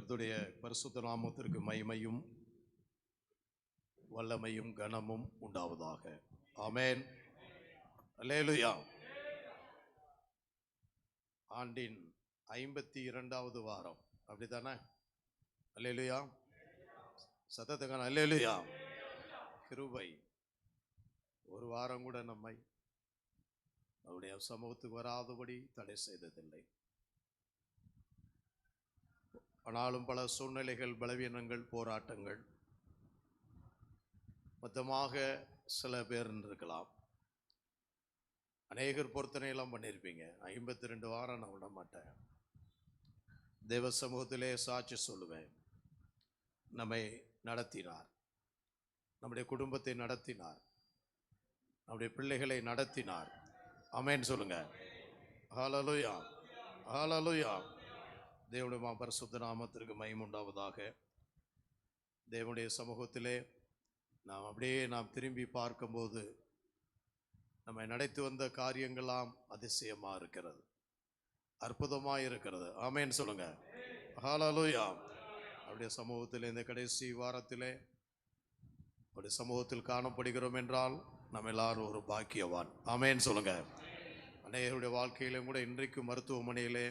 கர்த்தருடைய பரிசுத்த நாமத்திற்கு மகிமையும் வல்லமையும் கனமும் உண்டாவதாக. ஆமென். அல்லேலூயா. ஆண்டின் 52வது வாரம், அப்படித்தானே? அல்லேலூயா. சத்தத்துக்கான அல்லேலூயா. கிருபை ஒரு வாரம் கூட நம்மை அவருடைய சமூகத்துக்கு வராதபடி தடை செய்ததில்லை. ஆனாலும் பல சூழ்நிலைகள், பலவீனங்கள், போராட்டங்கள் மொத்தமாக சில பேர் இருக்கலாம். அநேகர் பொருத்தனையெல்லாம் பண்ணியிருப்பீங்க. 52 வாரம் நான் விட மாட்டேன். தேவ சமூகத்திலே சாட்சி சொல்லுவேன். நம்மை நடத்தினார், நம்முடைய குடும்பத்தை நடத்தினார், நம்முடைய பிள்ளைகளை நடத்தினார். ஆமென் சொல்லுங்க. ஹல்லேலூயா, ஹல்லேலூயா. தேவனுடைய பரிசுத்த நாமத்திற்கு மகிமை உண்டாவதாக. தேவனுடைய சமூகத்திலே நாம் திரும்பி பார்க்கும்போது நம்மை நடத்தி வந்த காரியங்களாம் அதிசயமாக இருக்கிறது, அற்புதமாக இருக்கிறது. ஆமென் சொல்லுங்க. ஹல்லேலூயா. அவருடைய சமூகத்தில் இந்த கடைசி வாரத்திலே அவருடைய சமூகத்தில் காணப்படுகிறோம் என்றால் நம்ம எல்லாரும் ஒரு பாக்கியவான். ஆமென் சொல்லுங்க. அநேகருடைய வாழ்க்கையிலும் கூட இன்றைக்கும் மருத்துவமனையிலே,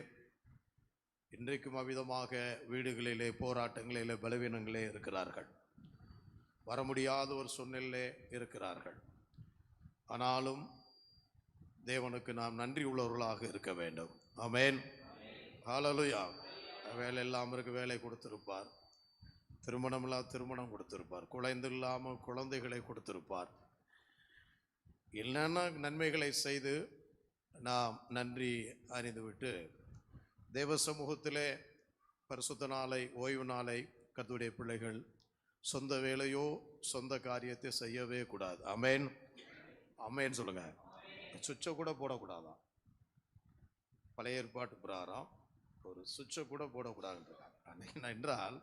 இன்றைக்கும் அவ்விதமாக வீடுகளிலே, போராட்டங்களிலே, பலவீனங்களே இருக்கிறார்கள். வர முடியாத ஒரு சூழ்நிலையிலே இருக்கிறார்கள். ஆனாலும் தேவனுக்கு நாம் நன்றி உள்ளவர்களாக இருக்க வேண்டும். ஆமென். ஹல்லேலூயா. வேலை இல்லாமல் இருக்க வேலை கொடுத்திருப்பார், திருமணம் இல்லாத திருமணம் கொடுத்திருப்பார், குழந்தை இல்லாமல் குழந்தைகளை கொடுத்திருப்பார். என்னென்ன நன்மைகளை செய்து நாம் நன்றி அறிந்துவிட்டு தேவ சமூகத்திலே பரிசுத்த நாளை, ஓய்வு நாளை கர்த்தருடைய பிள்ளைகள் சொந்த வேலையோ சொந்த காரியத்தை செய்யவே கூடாது. ஆமென், ஆமென் சொல்லுங்க. சுவிட்சை கூட போடக்கூடாதான். பழைய ஏற்பாட்டு பிரகாரம் ஒரு சுவிட்சை கூட போடக்கூடாதுன்றாங்க. என்றால்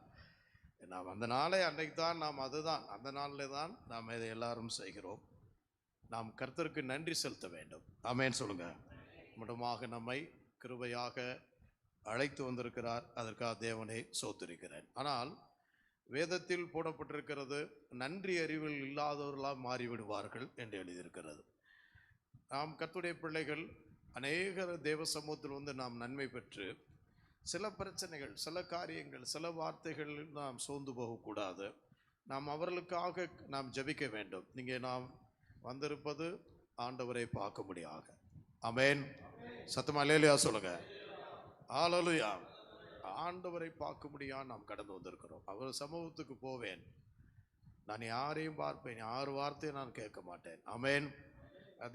நாம் அந்த நாளை அன்றைக்கு தான், நாம் அதுதான் அந்த நாளில் தான் நாம் இதை எல்லாரும் செய்கிறோம். நாம் கர்த்தருக்கு நன்றி செலுத்த வேண்டும். ஆமென் சொல்லுங்க. மட்டுமாக நம்மை கிருபையாக அழைத்து வந்திருக்கிறார். அதற்காக தேவனை சோத்திருக்கிறேன். ஆனால் வேதத்தில் போடப்பட்டிருக்கிறது, நன்றி அறிவில் இல்லாதவர்களாக மாறிவிடுவார்கள் என்று எழுதியிருக்கிறது. நாம் கர்த்தருடைய பிள்ளைகள் அநேகர் தேவ சமூகத்தில் நாம் நன்மை பெற்று சில பிரச்சனைகள், சில காரியங்கள், சில வார்த்தைகள் நாம் சோர்ந்து போகக்கூடாது. நாம் அவர்களுக்காக நாம் ஜெபிக்க வேண்டும். நீங்கள் நாம் வந்திருப்பது ஆண்டவரை பார்க்க முடியாக. ஆமென். சத்தமா அல்லேலூயா சொல்லுங்க. ஹல்லேலூயா. ஆண்டவரை பார்க்க முடியாது நாம் கடந்து வந்திருக்கிறோம். அவர் சமூகத்துக்கு போவேன், நான் யாரையும் பார்ப்பேன், யார் வார்த்தையும் நான் கேட்க மாட்டேன். ஆமென்.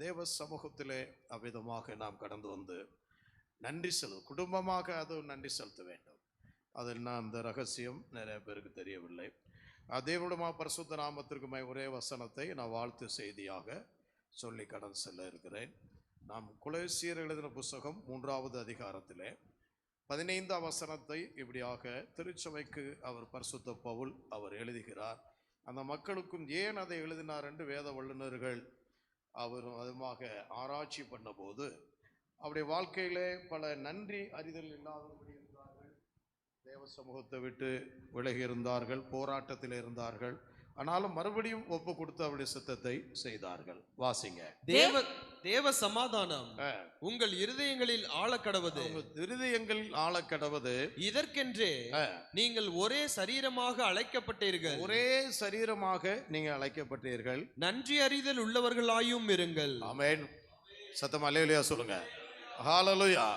தேவ சமூகத்திலே அவ்விதமாக நாம் கடந்து வந்து நன்றி செலுத்த, குடும்பமாக அது நன்றி செலுத்த வேண்டும். அதில் நான் அந்த ரகசியம் நிறைய பேருக்கு தெரியவில்லை. தேவனுடைய பரிசுத்த நாமத்திற்கு ஒரே வசனத்தை நான் வாழ்த்து செய்தியாக சொல்லி கடந்து செல்ல இருக்கிறேன். நாம் கொலோசியர் எழுதின புஸ்தகம் 3வது அதிகாரத்திலே 15ஆம் வசனத்தை இப்படியாக திருச்சபைக்கு அவர் பரிசுத்த பவுல் அவர் எழுதுகிறார். அந்த மக்களுக்கும் ஏன் அதை எழுதினார் என்று வேத வல்லுநர்கள் அவர் அதுமாக ஆராய்ச்சி பண்ண போது அவருடைய வாழ்க்கையிலே பல நன்றி அறிதல் இல்லாதபடி இருந்தார்கள், தேவ சமூகத்தை விட்டு விலகி இருந்தார்கள், போராட்டத்தில் இருந்தார்கள். ஆனாலும் மறுபடியும் ஒப்பு கொடுத்து அவருடைய சித்தத்தை செய்தார்கள். வாசிங்க. தேவ சமாதானம் உங்கள் இருதயங்களில் ஆழக்கடவது, இருதயங்களில் ஆழக்கடவது. இதற்கென்றே நீங்கள் ஒரே சரீரமாக அழைக்கப்பட்டீர்கள், ஒரே சரீரமாக நீங்கள் அழைக்கப்பட்டீர்கள். நன்றி அறிதல் உள்ளவர்களாயும் இருங்கள். ஆமென். சத்தம் அல்லேலூயா சொல்லுங்க. ஹல்லேலூயா.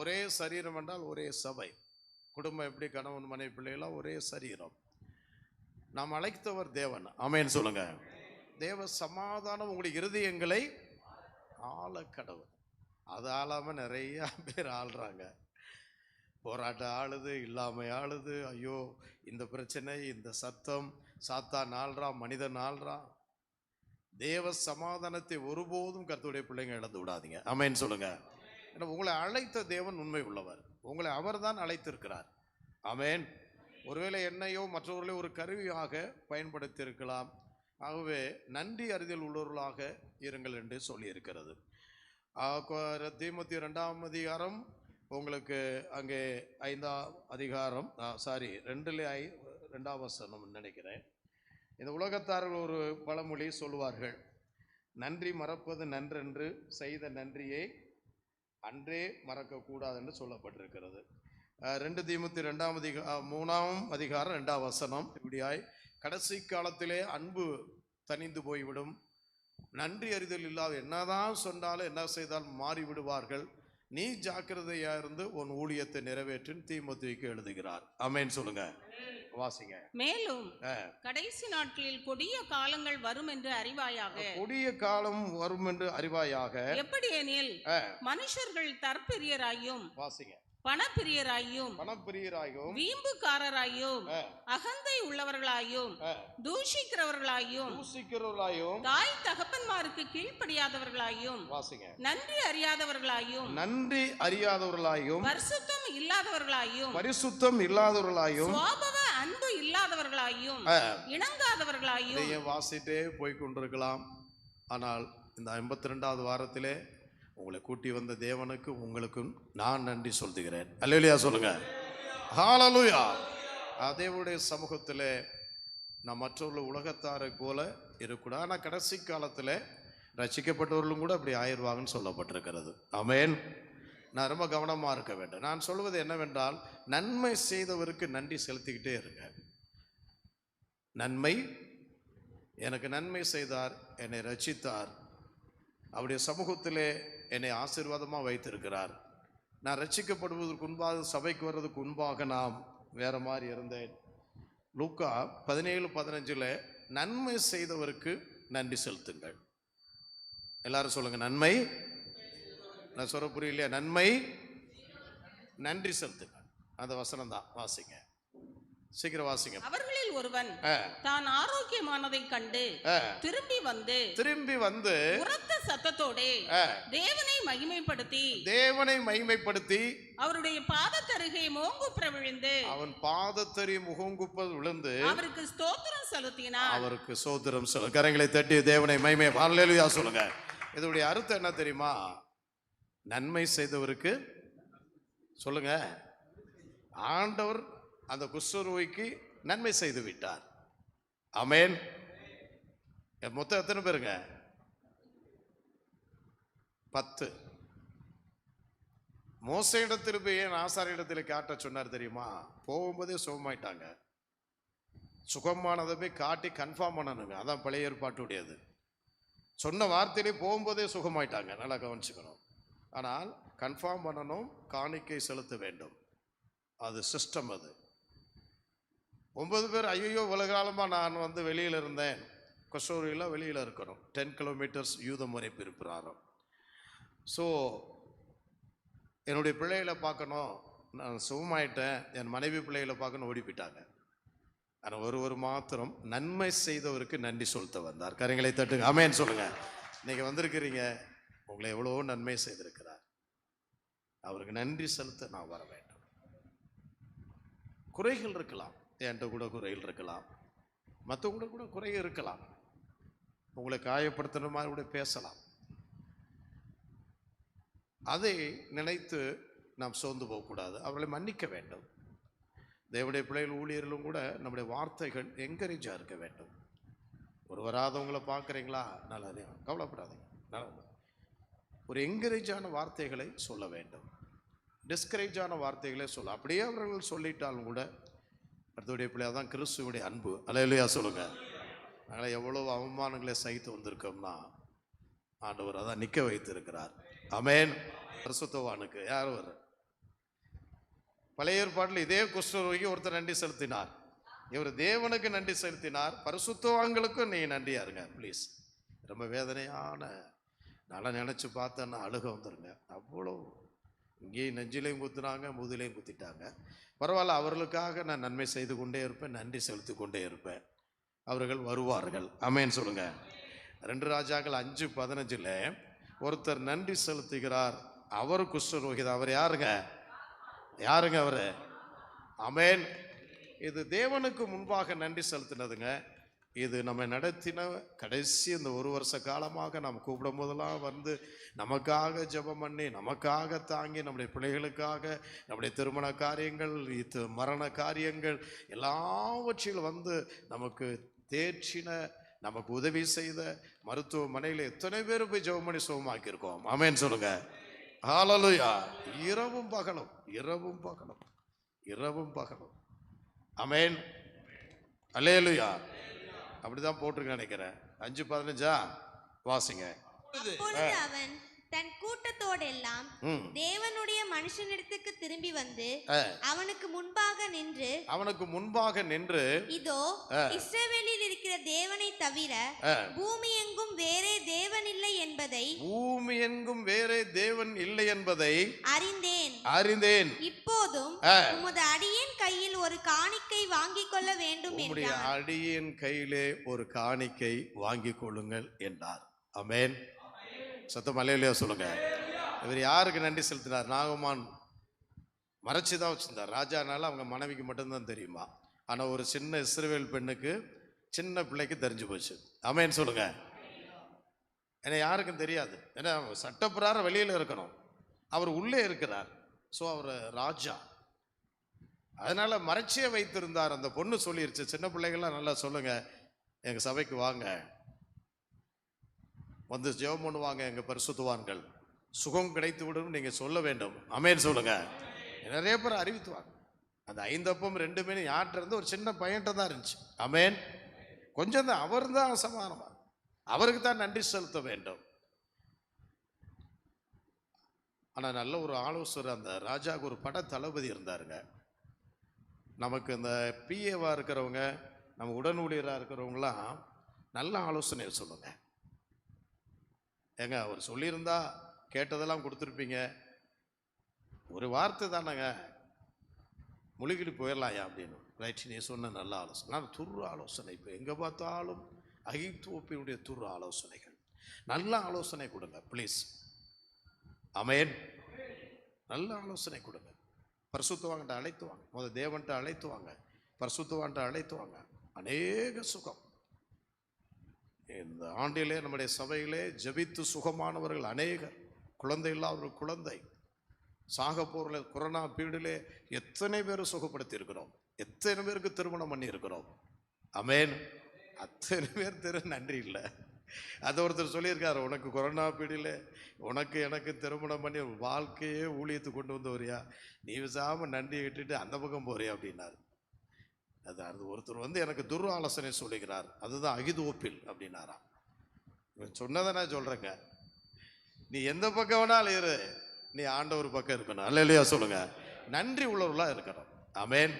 ஒரே சரீரம் என்றால் ஒரே சபை, குடும்பம். எப்படி கணவன் மனைவி பிள்ளைகளாம் ஒரே சரீரம். நாம் அழைத்தவர் தேவன். ஆமென் சொல்லுங்க. தேவ சமாதானம் உங்களுடைய இருதயங்களை ஆழக்கடவுள். அது ஆளாம நிறைய பேர் ஆள்றாங்க. போராட்டம் ஆளுது, இல்லாமை ஆளுது. ஐயோ, இந்த பிரச்சனை, இந்த சத்தம், சாத்தான் ஆள்றான், மனிதன் ஆள்றான். தேவ சமாதானத்தை ஒருபோதும் கர்த்தருடைய பிள்ளைங்க இழந்து விடாதீங்க. ஆமென் சொல்லுங்க. ஏன்னா உங்களை அழைத்த தேவன் உண்மை உள்ளவர். உங்களை அவர் தான் அழைத்திருக்கிறார். ஆமென். ஒருவேளை என்னையோ மற்றவர்களையோ ஒரு கருவியாக பயன்படுத்தி இருக்கலாம். ஆகவே நன்றி அறிதல் உள்ளவர்களாக இருங்கள் என்று சொல்லியிருக்கிறது. தீமோத்தேயு 2ஆம் அதிகாரம் உங்களுக்கு அங்கே 5ஆம் அதிகாரம் ரெண்டாம் வசனம் நினைக்கிறேன். இந்த உலகத்தார்கள் ஒரு பழமொழி சொல்லுவார்கள், நன்றி மறப்பது நன்றென்று, செய்த நன்றியை அன்றே மறக்கக்கூடாது என்று சொல்லப்பட்டிருக்கிறது. 2 தீமோத்தேயு 3ஆம் அதிகாரம் 2ஆம் வசனம் இப்படியாய், கடைசி காலத்திலே அன்பு தணிந்து போய்விடும், நன்றி அறிதல் இல்லாத என்னதான் சொன்னாலும் என்ன செய்தால் மாறிவிடுவார்கள், நீ ஜாக்கிரதையா இருந்து உன் ஊழியத்தை நிறைவேற்றின் தீமோத்தேயுக்கு எழுதுகிறார். ஆமென் சொல்லுங்க, வாசிங்க. மேலும் கடைசி நாட்களில் கொடிய காலங்கள் வரும் என்று அறிவாயாக. கொடிய காலம் வரும் என்று அறிவாயாக. எப்படி எனில் மனுஷர்கள் தற்பிரியராயும், வாசிங்க, பணப்பிரியராயும், வீம்புக்காரராயும், அகந்தை உள்ளவர்களாயும், தூஷிக்கிறவர்களாயும், தாய் தகப்பன்மாருக்கு கீழ்ப்படியாதவர்களாயும், வாசிங்க, நன்றி அறியாதவர்களாயும், பரிசுத்தம் இல்லாதவர்களாயும், சுவாபவ அன்பு இல்லாதவர்களாயும், இணங்காதவர்களாயும். வாசிட்டே போய் கொண்டிருக்கலாம். ஆனால் இந்த 52வது வாரத்திலே உங்களை கூட்டி வந்த தேவனுக்கு உங்களுக்கும் நான் நன்றி சொல்லுகிறேன். அல்லேலூயா சொல்லுங்க, ஹல்லேலூயா. தேவனுடைய சமூகத்தில் நான் மற்றவர்கள் உலகத்தாரை போல இருக்கக்கூடாது. ஆனால் கடைசி காலத்தில் ரட்சிக்கப்பட்டவர்களும் கூட அப்படி ஆயிடுவாங்கன்னு சொல்லப்பட்டிருக்கிறது. ஆமென். நான் ரொம்ப கவனமாக இருக்க வேண்டும். நான் சொல்வது என்னவென்றால், நன்மை செய்தவருக்கு நன்றி செலுத்திக்கிட்டே இருங்க. எனக்கு நன்மை செய்தார், என்னை ரட்சித்தார், அவருடைய சமூகத்திலே என்னை ஆசீர்வாதமாக வைத்திருக்கிறார். நான் ரட்சிக்கப்படுவதற்கு முன்பாக, சபைக்கு வர்றதுக்கு முன்பாக நாம் வேற மாதிரி இருந்தேன். லூக்கா 17:15 நன்மை செய்தவருக்கு நன்றி செலுத்துங்கள். எல்லாரும் சொல்லுங்க, நன்மை. நான் சொல்ல புரியலையா? நன்மை நன்றி செலுத்துங்கள். அந்த வசனம் தான், வாசிங்க, சீக்கிரம் வாசிங்க. அவர்களில் ஒருவன் தான் ஆரோக்கியமானதை கண்டு திரும்பி வந்து உரத்த சத்தத்தோடு தேவனை மகிமைப்படுத்தி அவருடைய பாதத்தருகே முகங்குப்புற விழுந்து, அவன் பாதத்தருகே முகங்குப்புற விழுந்து அவருக்கு ஸ்தோத்திரம் செலுத்தினார். கரங்களை தட்டி தேவனை மகிமை ஹல்லேலூயா சொல்லுங்க. இதோடைய அர்த்தம் என்ன தெரியுமா? நன்மை செய்தவருக்கு சொல்லுங்க, ஆண்டவர் அந்த குஷ்டரோகிக்கு நன்மை செய்து விட்டார். ஆமென். மொத்தம் எத்தனை பேருங்க? 10. மோசே இடத்தில் போய் ஏன் ஆசாரிய இடத்துல காட்ட சொன்னார் தெரியுமா? போகும்போதே சுகமாயிட்டாங்க. சுகமானதை போய் காட்டி கன்ஃபார்ம் பண்ணணுங்க. அதான் பழைய ஏற்பாட்டுடையது. சொன்ன வார்த்தையிலே போகும்போதே சுகமாயிட்டாங்க. நல்லா கவனிச்சுக்கணும். ஆனால் கன்ஃபார்ம் பண்ணணும், காணிக்கை செலுத்த வேண்டும். அது சிஸ்டம். அது 9 பேர் ஐயோ உலகாலமாக நான் வெளியில் இருந்தேன். கொசோரியில் வெளியில் இருக்கணும். 10 கிலோமீட்டர்ஸ் யூத முறை பிரிப்பிறாரம். ஸோ என்னுடைய பிள்ளைகளை பார்க்கணும், நான் சுகமாயிட்டேன், என் மனைவி பிள்ளைகளை பார்க்கணும், ஓடி போயிட்டாங்க. ஆனால் ஒருவர் மாத்திரம் நன்மை செய்தவருக்கு நன்றி செலுத்த வந்தார். கரங்களை தட்டுங்க, ஆமென் சொல்லுங்க. இன்னைக்கு வந்திருக்கிறீங்க, உங்களை எவ்வளோ நன்மை செய்திருக்கிறார். அவருக்கு நன்றி செலுத்த நான் வர வேண்டும். குறைகள் இருக்கலாம், என்கிட்ட கூட குறைகள் இருக்கலாம், மற்றவங்க கூட குறை இருக்கலாம், உங்களை காயப்படுத்துகிற மாதிரி கூட பேசலாம். அதை நினைத்து நாம் சோர்ந்து போகக்கூடாது. அவர்களை மன்னிக்க வேண்டும். தேவனுடைய பிள்ளைகள் ஊழியர்களும் கூட நம்முடைய வார்த்தைகள் என்கரேஜாக இருக்க வேண்டும். ஒரு வராதவங்களை பார்க்குறீங்களா, நல்லா கவலைப்படாதீங்க, நல்லா ஒரு என்கரேஜான வார்த்தைகளை சொல்ல வேண்டும். டிஸ்கரேஜான வார்த்தைகளை சொல்ல, அப்படியே அவர்கள் சொல்லிட்டாலும் கூட கர்த்தருடைய பிள்ளையாக தான் கிறிஸ்துவுடைய அன்பு. அல்லேலூயா சொல்லுங்க. அதனால் எவ்வளோ அவமானங்களை சகித்து வந்திருக்கோம்னா ஆண்டவர் அதான் நிற்க வைத்திருக்கிறார். ஆமென். பரிசுத்தவானுக்கு யார் வர? பழைய ஏற்பாட்டில் இதே குஷ்டரோகி ஒருத்தர் நன்றி செலுத்தினார். இவர் தேவனுக்கு நன்றி செலுத்தினார். பரிசுத்தவான்களுக்கும் நீ நன்றியா இருங்க ப்ளீஸ். ரொம்ப வேதனையான, நல்லா நினச்சி பார்த்தேன்னா அழுக வந்துருங்க. அவ்வளோ இங்கேயும் நெஞ்சிலையும் குத்துனாங்க, முதுலையும் குத்திட்டாங்க. பரவாயில்ல, அவர்களுக்காக நான் நன்மை செய்து கொண்டே இருப்பேன், நன்றி செலுத்தி கொண்டே இருப்பேன். அவர்கள் வருவார்கள். ஆமென் சொல்லுங்க. 2 ராஜாக்கள் 5:15 ஒருத்தர் நன்றி செலுத்துகிறார். அவர் குஷ்டரோகிதான். அவர் யாருங்க? அவரு? ஆமென். இது தேவனுக்கு முன்பாக நன்றி செலுத்தினதுங்க. இது நம்ம நடத்தின கடைசி இந்த ஒரு வருஷ காலமாக நாம் கூப்பிடும் போதெல்லாம் வந்து நமக்காக ஜெபம் பண்ணி, நமக்காக தாங்கி, நம்முடைய பிள்ளைகளுக்காக, நம்முடைய திருமண காரியங்கள், மரண காரியங்கள் எல்லாவற்றிலும் வந்து நமக்கு தேர்ச்சின, நமக்கு உதவி செய்த மருத்துவமனையில் எத்தனை பேர் போய் ஜெபம் பண்ணி சுகமாக்கியிருக்கோம். ஆமென் சொல்லுங்க. ஹல்லேலூயா. இரவும் பகலும், இரவும் பகலும், இரவும் பகலும். ஆமென். அல்லேலூயா. அப்படிதான் போட்டிருக்க நினைக்கிறேன். 5:15 வாசிங்க. அப்பொழுது அவன் தன் கூட்டத்தோடெல்லாம் தேவனுடைய மனுஷனிடத்துக்கு திரும்பி வந்து அவனுக்கு முன்பாக நின்று இதோ இஸ்ரவேலில் இருக்கிற தேவனை தவிர பூமி எங்கும் வேறே தேவன் இல்லை என்பதை அறிந்தேன். இப்போதும் உமது அடியேன் கையில் ஒரு காணிக்கை வாங்கிக் கொள்ள வேண்டும் என்றார். அடியேன் கையிலே ஒரு காணிக்கை வாங்கிக் கொள்ளுங்கள் என்றார். ஆமென். சத்தம் அல்லேலூயா சொல்லுங்க. இவர் யாருக்கு நன்றி செலுத்தினார்? நாகமான் மறைச்சுதான் வச்சிருந்தார். ராஜானால அவங்க மனைவிக்கு மட்டும்தான் தெரியுமா. ஆனா ஒரு சின்ன இஸ்ரவேல் பெண்ணுக்கு, சின்ன பிள்ளைக்கு தெரிஞ்சு போச்சு. ஆமென் சொல்லுங்க. ஏன்னா யாருக்கும் தெரியாது. ஏன்னா சட்டப்பிரகாரம் வெளியில இருக்கணும், அவர் உள்ளே இருக்கிறார். ஸோ அவர் ராஜா, அதனால மறைச்சே வைத்திருந்தார். அந்த பொண்ணு சொல்லிருச்சு, சின்ன பிள்ளைகள்லாம் நல்லா சொல்லுங்க, எங்க சபைக்கு வாங்க, வந்து ஜெபம் பண்ணுவாங்க, எங்க பரிசுத்தவான்கள் சுகம் கிடைத்து விடும் நீங்க சொல்ல வேண்டும். ஆமென் சொல்லுங்க. நிறைய பேர் அறிவித்துவாங்க. அந்த 5 அப்பம் 2 மீன் யார்கிட்ட இருந்து? ஒரு சின்ன பையன்கிட்ட தான் இருந்துச்சு. ஆமென். கொஞ்சம் தான், அவர் தான் சமானமா, அவருக்கு தான் நன்றி செலுத்த வேண்டும். ஆனா நல்ல ஒரு ஆலோசனை, அந்த ராஜாவுக்கு ஒரு பட தளபதி இருந்தாருங்க. நமக்கு இந்த பிஏவா இருக்கிறவங்க, நம்ம உடன் ஊழியராக இருக்கிறவங்களாம் நல்ல ஆலோசனை சொல்லுங்க. ஏங்க அவர் சொல்லியிருந்தா கேட்டதெல்லாம் கொடுத்துருப்பீங்க. ஒரு வார்த்தை தானேங்க, முழுகிட்டு போயிடலாயா அப்படின்னு. ரைட், நீ சொன்ன நல்ல ஆலோசனை. நான் துரு ஆலோசனை, இப்போ எங்கே பார்த்தாலும் அகித்தோப்பினுடைய துரு ஆலோசனைகள். நல்ல ஆலோசனை கொடுங்க ப்ளீஸ். ஆமென். நல்ல ஆலோசனை கொடுங்க. பரிசுத்தவான்கிட்ட அழைத்து வாங்க, முதல் தேவன்கிட்ட அழைத்து வாங்க, பரிசுத்தவான்கிட்ட அழைத்து வாங்க. அநேக சுகம் இந்த ஆண்டிலே நம்முடைய சபையிலே ஜெபித்து சுகமானவர்கள் அநேகர். குழந்தை இல்லாதவர்கள் குழந்தை, சாக போர்ல கொரோனா பீரியடிலே எத்தனை பேர் சுகப்படுத்தி இருக்கிறோம், எத்தனை பேருக்கு திருமணம் பண்ணி இருக்கிறோம். ஆமென். அத்தனை பேர் நன்றி இல்லை. அது ஒருத்தர் சொல்லியிருக்காரு, உனக்கு கொரோனா பீரியடில் உனக்கு எனக்கு திருமணம் பண்ணி வாழ்க்கையே ஊழியத்து கொண்டு வந்தவரியா, நீ விசாம நன்றி விட்டுட்டு அந்த பக்கம் போறியா அப்படின்னாரு. அது ஒருத்தர் வந்து எனக்கு துர் ஆலோசனை சொல்லுகிறார், அதுதான் அகிதோப்பில் அப்படின்னாராம். சொன்னதை நான் சொல்றேங்க, நீ எந்த பக்கம் வேணாலும் இரு, நீ ஆண்டவர் பக்கம் இருக்கணும். அல்லேலூயா சொல்லுங்க. நன்றி உள்ளவர்களா இருக்கணும். ஆமென்.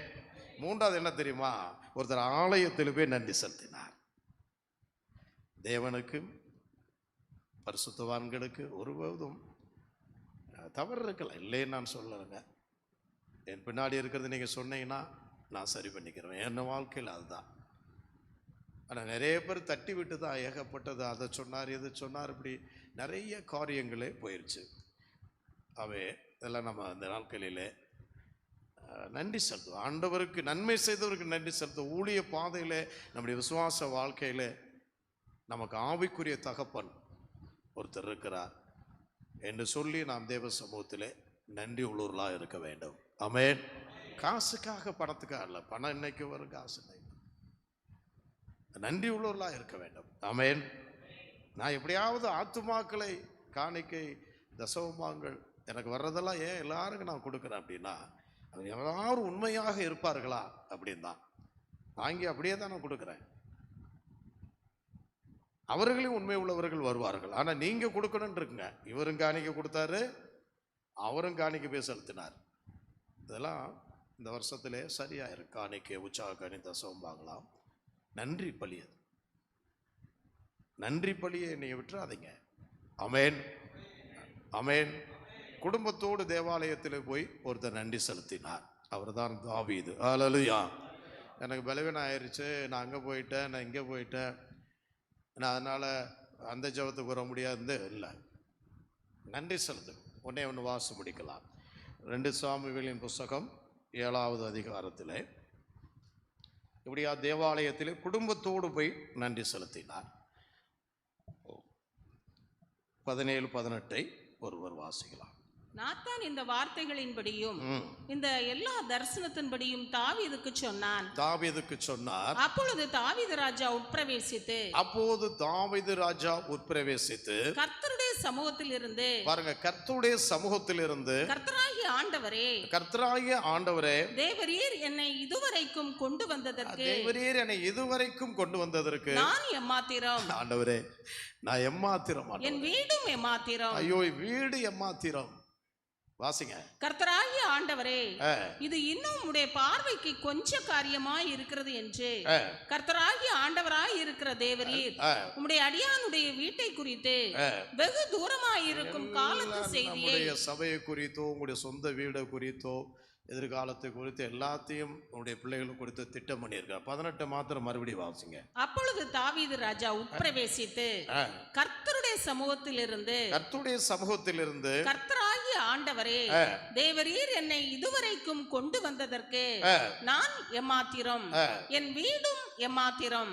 3வது என்ன தெரியுமா? ஒருத்தர் ஆலயத்தில் போய் நன்றி செலுத்தினார். தேவனுக்கு பரிசுத்தவான்களுக்கு ஒருபோதும் தவறு இருக்கலாம், இல்லைன்னு நான் சொல்லலைங்க. என் பின்னாடி இருக்கிறது நீங்க சொன்னீங்கன்னா நான் சரி பண்ணிக்கிறேன். என் வாழ்க்கையில் அதுதான். ஆனால் நிறைய பேர் தட்டி விட்டு தான் ஏகப்பட்டது, அதை சொன்னார் இதை சொன்னார், இப்படி நிறைய காரியங்களே போயிடுச்சு. இதெல்லாம் நம்ம அந்த நாட்களிலே நன்றி செலுத்துவோம். ஆண்டவருக்கு நன்மை செய்தவருக்கு நன்றி செலுத்துவோம். ஊழிய பாதையிலே, நம்முடைய விசுவாச வாழ்க்கையிலே நமக்கு ஆவிக்குரிய தகப்பன் ஒருத்தர் இருக்கிறார் என்று சொல்லி நாம் தேவ சமூகத்திலே நன்றி உள்ளவர்களாக இருக்க வேண்டும். ஆமென். காசுக்காக பணத்துக்காக அல்ல, பணம் இன்னைக்கு வரும், காசு நன்றி உள்ளவர்களாக இருக்க வேண்டும். ஆமென். நான் எப்படியாவது ஆத்துமாக்களை காணிக்கை தசவமாங்கள் எனக்கு வர்றதெல்லாம் ஏன் எல்லாருக்கும் நான் கொடுக்குறேன் அப்படின்னா, அவங்க எல்லாரும் உண்மையாக இருப்பார்களா அப்படின்னு தான் வாங்கி அப்படியே தான் நான் கொடுக்குறேன். அவர்களையும் உண்மை உள்ளவர்கள் வருவார்கள். ஆனா நீங்க கொடுக்கணும்னு இருக்குங்க. இவரும் காணிக்கை கொடுத்தாரு, அவரும் காணிக்கை போய் செலுத்தினார். இதெல்லாம் இந்த வருஷத்திலே சரியா இருக்கு. காணிக்கை, உற்சாக காணி, தசவம் வாங்கலாம். நன்றி பலி, அது நன்றி பலியை நீங்க விட்டுறாதீங்க. ஆமென். ஆமென். குடும்பத்தோடு தேவாலயத்தில் போய் ஒருத்தர் நன்றி செலுத்தினார். அவர் தான் தாவீது. ஹல்லேலூயா. எனக்கு பலவீனம் ஆயிடுச்சு, நான் அங்கே போயிட்டேன், நான் இங்கே போயிட்டேன், நான் அதனால் அந்த ஜபத்துக்கு வர முடியாது இல்லை. நன்றி செலுத்து. ஒன்று வாசி முடிக்கலாம். 2 சாமுவேலின் புஸ்தகம் 7வது அதிகாரத்தில் இப்படியா தேவாலயத்திலே குடும்பத்தோடு போய் நன்றி செலுத்தினார். 17-18 ஒருவர் வாசிக்கலாம். நாத்தான் இந்த வார்த்தைகளின்படியும் இந்த எல்லா தரிசனத்தின்படியும் தாவீதுக்கு சொன்னார். அப்பொழுது தாவீது ராஜா உட்பிரவேசித்து கர்த்தருடைய சமூகத்தில் இருந்து, பாருங்க, கர்த்தருடைய சமூகத்தில் இருந்து, கர்த்தராகிய ஆண்டவரே, தேவரீர் என்னை இதுவரைக்கும் கொண்டு வந்ததற்கு நான் எம்மாத்திரம். ஆண்டவரே, நான் எம்மாத்திரம், என் வீடும் எம்மாத்திரம். ஐயோ, வீடு எம்மாத்திரம். வாசிங்க. கர்த்தராகிய ஆண்டவரே, இது இன்னும் உம்முடைய பார்வைக்கு கொஞ்ச காரியமாய் இருக்கிறது என்று கர்த்தராகிய ஆண்டவராய் இருக்கிற தேவரீர் உம்முடைய அடியானுடைய வீட்டை குறித்து வெகு தூரமாய் இருக்கும் காலத்து செய்தியை, சபையை குறித்தோ உங்களுடைய சொந்த வீடு குறித்தோ எதிர்காலத்தை குறித்து எல்லாத்தையும் உங்களுடைய பிள்ளைகளும் குறித்து திட்டம் பண்ணியிருக்கார். 18 மாத்திரம் மறுபடியும் வாசிங்க. அப்பொழுது தாவீது ராஜா உட்பிரவேசித்து கர்த்தருடைய சமூகத்தில் இருந்து, கர்த்தராகிய ஆண்டவரே, தேவரீர் என்னை இதுவரைக்கும் கொண்டு வந்ததற்கு நான் எம்மாத்திரம், என் வீடும் எம்மாத்திரம்.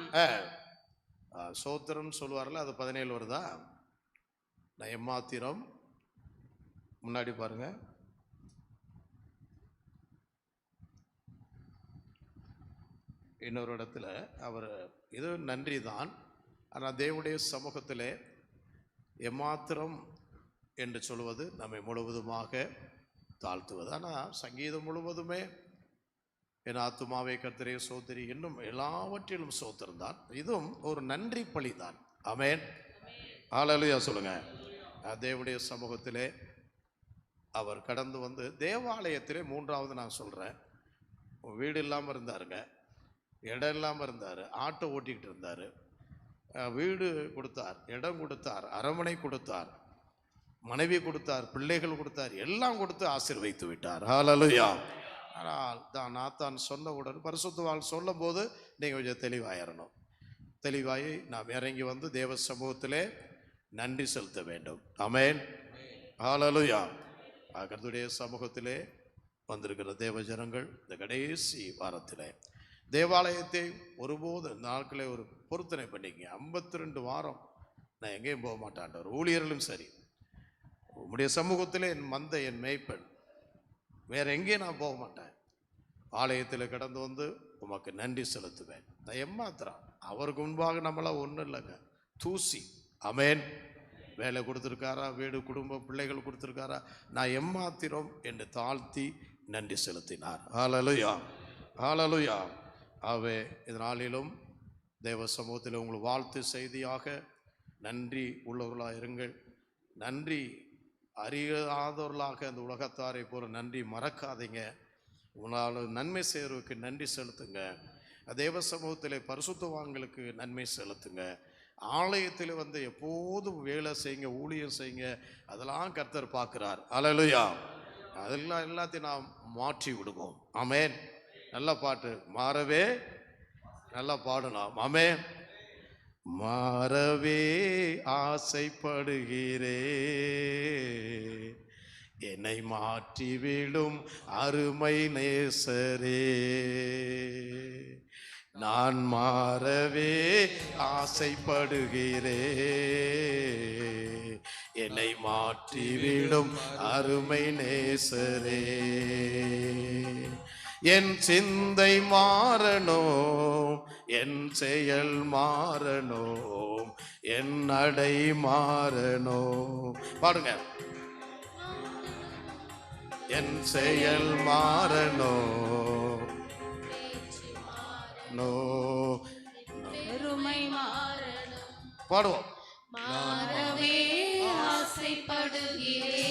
சோத்திரம் சொல்லுவார்ல, அது 17 வருதா? நான் எம்மாத்திரம். முன்னாடி பாருங்க. இன்னொரு இடத்துல அவர் இது நன்றி தான், ஆனால் தேவனுடைய சமூகத்திலே எம்மாத்திரம் என்று சொல்வது நம்மை முழுவதுமாக தாழ்த்துவது. ஆனால் சங்கீதம் முழுவதுமே என் ஆத்துமாவே கர்த்தரே சோதரி, இன்னும் எல்லாவற்றிலும் சோத்திரம் தான். இதுவும் ஒரு நன்றி பலி தான். ஆமென், ஹல்லேலூயா சொல்லுங்க. தேவனுடைய சமூகத்திலே அவர் கடந்து வந்து தேவாலயத்திலே 3வது நான் சொல்கிறேன், வீடு இல்லாமல் இருந்தாருங்க, இடம் இல்லாமல் இருந்தார், ஆட்டோ ஓட்டிக்கிட்டு இருந்தார். வீடு கொடுத்தார், இடம் கொடுத்தார், அரண்மனை கொடுத்தார், மனைவி கொடுத்தார், பிள்ளைகள் கொடுத்தார், எல்லாம் கொடுத்து ஆசீர்வதித்து விட்டார். ஹல்லேலூயா. ஆனால் நாத்தான் சொன்னவுடன் பரிசுத்தவான் சொல்லும் போது நீங்கள் கொஞ்சம் தெளிவாயிரணும். தெளிவாகி நாம் இறங்கி வந்து தேவ சமூகத்திலே நன்றி செலுத்த வேண்டும். ஆமென், ஹல்லேலூயா. கர்த்தருடைய சமூகத்திலே வந்திருக்கிற தேவ ஜனங்கள் இந்த கடைசி வாரத்திலே தேவாலயத்தை ஒருபோது நாட்களே ஒரு பொருத்தனை பண்ணிக்கங்க. 52 வாரம் நான் எங்கேயும் போக மாட்டேன். ஒரு ஊழியர்களும் சரி, உம்முடைய சமூகத்தில் என் மந்தை, என் மேய்ப்பன், வேற எங்கேயும் நான் போக மாட்டேன். ஆலயத்தில் கடந்து வந்து உமக்கு நன்றி செலுத்துவேன். நான் எம்மாத்திரம், அவருக்கு முன்பாக நம்மளாம் ஒன்றும் இல்லைங்க, தூசி. ஆமென். வேலை கொடுத்துருக்காரா, வீடு குடும்பம் பிள்ளைகள் கொடுத்துருக்காரா, நான் எம்மாத்திரம் என்று தாழ்த்தி நன்றி செலுத்தினார். ஹல்லேலூயா, ஹல்லேலூயா. ஆகவே இதனாலும் தேவ சமூகத்தில் உங்கள் வாழ்த்து செய்தியாக நன்றி உள்ளவர்களாக இருங்கள். நன்றி அறியாதவர்களாக அந்த உலகத்தாரை போல நன்றி மறக்காதீங்க. உங்களால் நன்மை செய்கிறவருக்கு நன்றி செலுத்துங்க. தேவ சமூகத்தில் பரிசுத்தவான்களுக்கு நன்மை செலுத்துங்க. ஆலயத்தில் வந்து எப்போதும் வேலை செய்யுங்க, ஊழியம் செய்யுங்க. அதெல்லாம் கர்த்தர் பார்க்குறார். ஹல்லேலூயா. அதெல்லாம் எல்லாத்தையும் நாம் மாற்றி விடுவோம். ஆமென். நல்ல பாட்டு, மாறவே நல்லா பாடலாம். ஆமென். மாறவே ஆசைப்படுகிறே, என்னை மாற்றிவிடும் அருமை நேசரே. நான் மாறவே ஆசைப்படுகிறே, என்னை மாற்றிவிடும் அருமை நேசரே. என் சிந்தை மாறணும், என் செயல் மாறணும், என் நடை மாறணும். பாடுங்க. என் செயல் மாறணும், பாடுவோம். மாறவே ஆசைப்படுகிறேன்,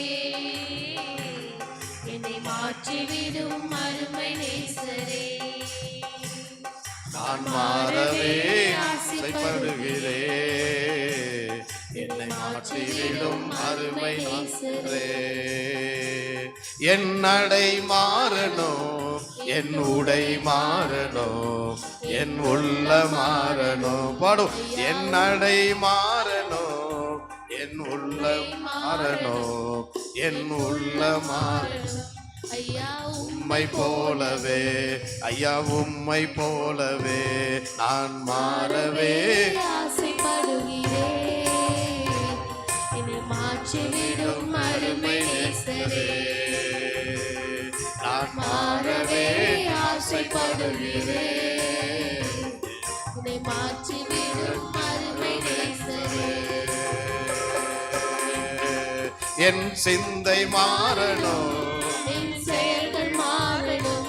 என்னை மாற்றிவிடும் அருமை நேசரே. நான் மாறவே ஆசைப்படுகிறேன், என்னை மாற்றிவிடும் அருமை நேசரே. என் நடை மாறணும், என் உடை மாறணும், என் உள்ள மாறணும். பாடும். என் நடை மாறணும், என் உள்ள மாறணும், என் உள்ள மாறணும். ஐயா உம்மை போலவே ஐயா உம்மை போலவே நான் மாறவே ஆசைப்படுகிறேன். என்னை மாற்றிவிடும் அருமை நேசரே. நான் மாறவே ஆசைப்படுகிறேன். என்னை மாற்றிவிடும் அருமை நேசரே. என் சிந்தை மாறணும், என் செயல்கள் மாறணும்,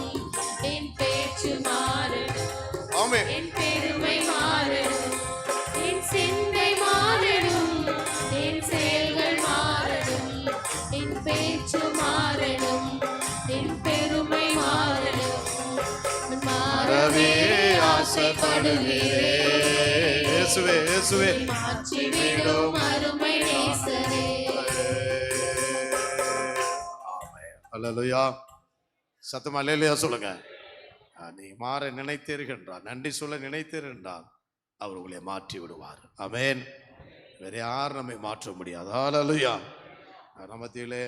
என் பேச்சு மாறணும், ஆமென். என் பெருமை மாறணும், என் சிந்தை மாறணும், என் செயல்கள் மாறணும், என் பேச்சு மாறணும், என் பெருமை மாறணும். நான் மாறவே ஆசைப்படுகிறேன். இயேசுவே இயேசுவே மாற்றிவிடும் அருமை நேசரே. அல்லேலூயா. சத்தமா அல்லேலூயா சொல்லுங்க. நீ மாற நினைத்தீர்கள் என்றால், நன்றி சொல்ல நினைத்தீர்கள் என்றால் அவர் உங்களை மாற்றி விடுவார். ஆமென். வேற யாரும் நம்மை மாற்ற முடியாது. அல்லேலூயா. நம்ம மத்தியிலே